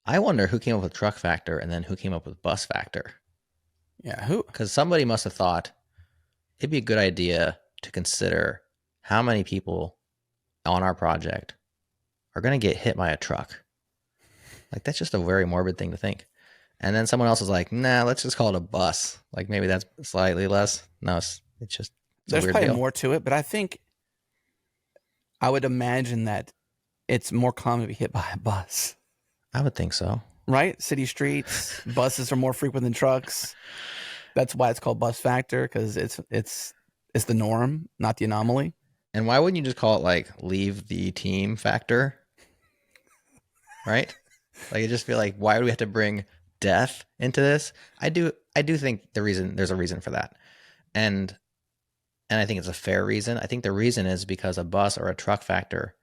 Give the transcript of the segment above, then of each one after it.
I wonder who came up with truck factor and then who came up with bus factor. Yeah, who? Because somebody must have thought it'd be a good idea to consider how many people on our project are going to get hit by a truck. Like, that's just a very morbid thing to think. And then someone else was like, nah, let's just call it a bus. Like, maybe that's slightly less. No, it's just, it's a There's weird probably deal. more to it, but I think I would imagine that it's more common to be hit by a bus, I would think so. right? City streets, buses are more frequent than trucks. That's why it's called bus factor because it's the norm, not the anomaly. And why wouldn't you just call it like leave the team factor, right? Like, I just feel like, why do we have to bring death into this? I do think there's a reason for that. And and I think it's a fair reason. I think the reason is because a bus or a truck factor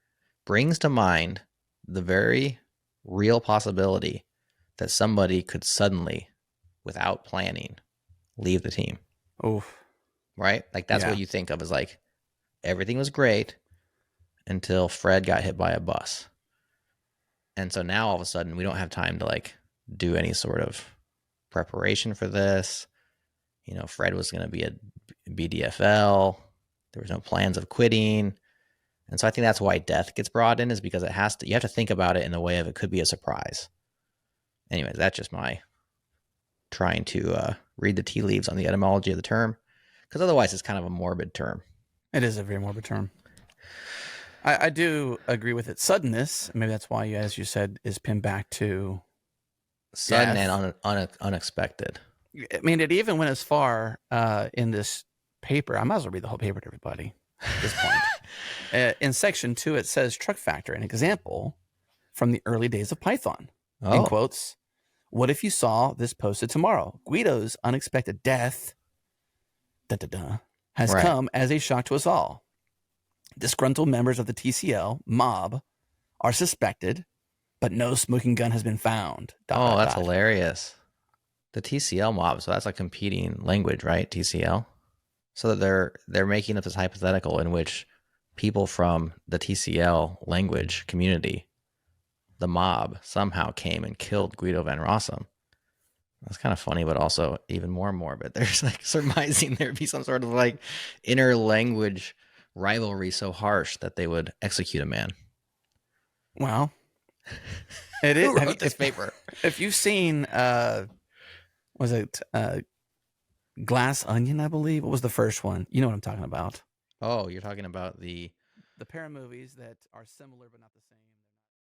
brings to mind the very real possibility that somebody could suddenly, without planning, leave the team, Oh, right? Like, that's what yeah. you think of as like everything was great until Fred got hit by a bus. And so now all of a sudden we don't have time to like do any sort of preparation for this. Fred was going to be a BDFL. There was no plans of quitting. And so I think that's why death gets brought in, is because you have to think about it in the way of it could be a surprise. Anyways, that's just my trying to read the tea leaves on the etymology of the term, because otherwise it's kind of a morbid term. It is a very morbid term. I do agree with it. Suddenness, maybe that's why, as you said, is pinned back to Sudden death. and unexpected. I mean, it even went as far in this paper. I might as well read the whole paper to everybody at this point. In section 2, it says truck factor, an example from the early days of Python. In Oh, quotes, what if you saw this posted tomorrow? Guido's unexpected death has right. come as a shock to us all. Disgruntled members of the TCL mob are suspected, but no smoking gun has been found. Dot, Oh, dot, that's dot. hilarious. The TCL mob, so that's a competing language, right? TCL. So that they're making up this hypothetical in which people from the TCL language community, the mob, somehow came and killed Guido van Rossum. That's kind of funny, but also even more morbid. There's like surmising there'd be some sort of like inner language rivalry so harsh that they would execute a man. Well, it is. Who wrote this paper? If you've seen, was it Glass Onion? I believe. What was the first one? You know what I'm talking about. Oh, you're talking about the The pair of movies that are similar but not the same.